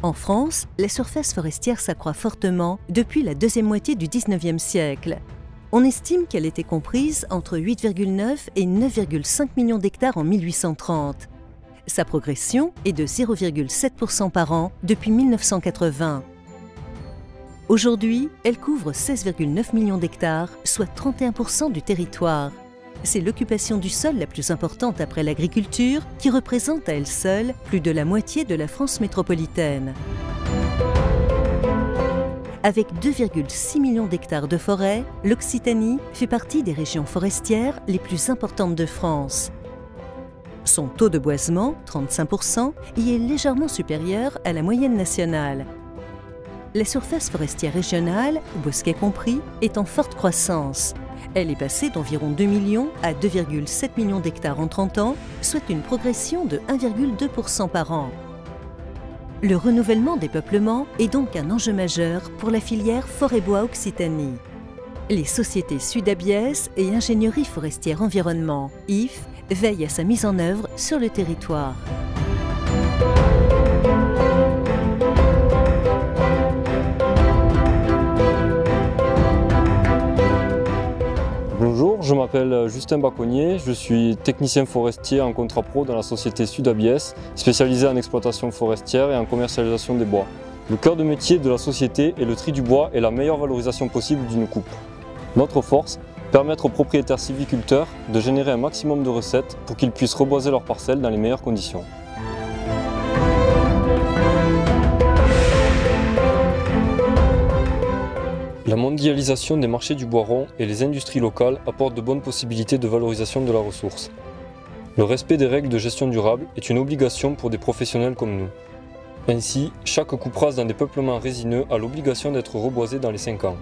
En France, la surface forestière s'accroît fortement depuis la deuxième moitié du XIXe siècle. On estime qu'elle était comprise entre 8,9 et 9,5 millions d'hectares en 1830. Sa progression est de 0,7% par an depuis 1980. Aujourd'hui, elle couvre 16,9 millions d'hectares, soit 31% du territoire. C'est l'occupation du sol la plus importante après l'agriculture, qui représente à elle seule plus de la moitié de la France métropolitaine. Avec 2,6 millions d'hectares de forêt, l'Occitanie fait partie des régions forestières les plus importantes de France. Son taux de boisement, 35%, y est légèrement supérieur à la moyenne nationale. La surface forestière régionale, bosquets compris, est en forte croissance. Elle est passée d'environ 2 millions à 2,7 millions d'hectares en 30 ans, soit une progression de 1,2% par an. Le renouvellement des peuplements est donc un enjeu majeur pour la filière Forêt-Bois Occitanie. Les sociétés Sudabiès et Ingénierie Forestière Environnement, IF, veillent à sa mise en œuvre sur le territoire. Bonjour, je m'appelle Justin Baconnier, je suis technicien forestier en contrat pro dans la société Sudabiès, spécialisée en exploitation forestière et en commercialisation des bois. Le cœur de métier de la société est le tri du bois et la meilleure valorisation possible d'une coupe. Notre force, permettre aux propriétaires sylviculteurs de générer un maximum de recettes pour qu'ils puissent reboiser leurs parcelles dans les meilleures conditions. La mondialisation des marchés du bois rond et les industries locales apportent de bonnes possibilités de valorisation de la ressource. Le respect des règles de gestion durable est une obligation pour des professionnels comme nous. Ainsi, chaque coupe rase dans des peuplements résineux a l'obligation d'être reboisée dans les 5 ans.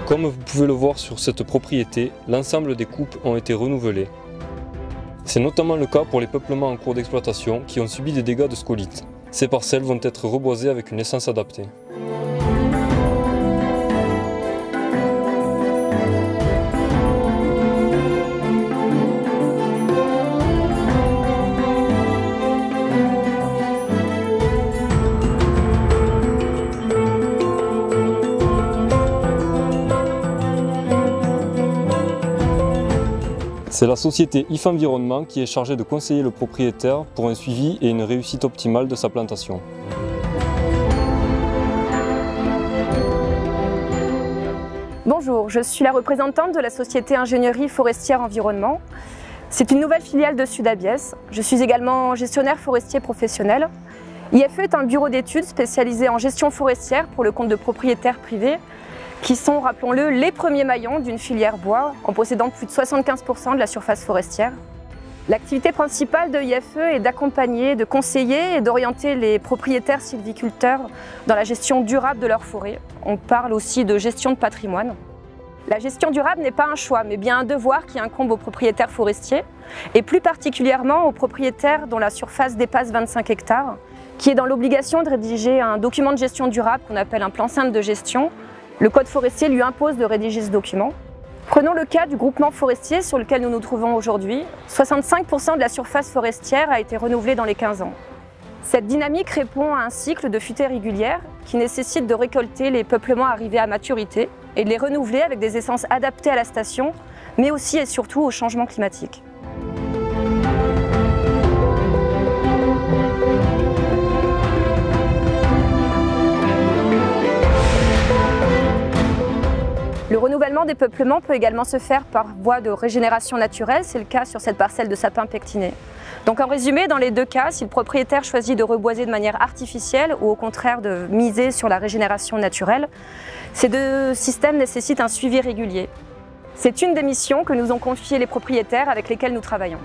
Comme vous pouvez le voir sur cette propriété, l'ensemble des coupes ont été renouvelées. C'est notamment le cas pour les peuplements en cours d'exploitation qui ont subi des dégâts de scolytes. Ces parcelles vont être reboisées avec une essence adaptée. C'est la société IF Environnement qui est chargée de conseiller le propriétaire pour un suivi et une réussite optimale de sa plantation. Bonjour, je suis la représentante de la société Ingénierie Forestière Environnement. C'est une nouvelle filiale de Sudabiès. Je suis également gestionnaire forestier professionnel. IFE est un bureau d'études spécialisé en gestion forestière pour le compte de propriétaires privés qui sont, rappelons-le, les premiers maillons d'une filière bois en possédant plus de 75% de la surface forestière. L'activité principale de IFE est d'accompagner, de conseiller et d'orienter les propriétaires sylviculteurs dans la gestion durable de leur forêt. On parle aussi de gestion de patrimoine. La gestion durable n'est pas un choix, mais bien un devoir qui incombe aux propriétaires forestiers et plus particulièrement aux propriétaires dont la surface dépasse 25 hectares, qui est dans l'obligation de rédiger un document de gestion durable qu'on appelle un plan simple de gestion. Le code forestier lui impose de rédiger ce document. Prenons le cas du groupement forestier sur lequel nous nous trouvons aujourd'hui. 65% de la surface forestière a été renouvelée dans les 15 ans. Cette dynamique répond à un cycle de futaies régulières qui nécessite de récolter les peuplements arrivés à maturité et de les renouveler avec des essences adaptées à la station, mais aussi et surtout au changement climatique. Le renouvellement des peuplements peut également se faire par voie de régénération naturelle, c'est le cas sur cette parcelle de sapin pectiné. Donc en résumé, dans les deux cas, si le propriétaire choisit de reboiser de manière artificielle ou au contraire de miser sur la régénération naturelle, ces deux systèmes nécessitent un suivi régulier. C'est une des missions que nous ont confiées les propriétaires avec lesquels nous travaillons.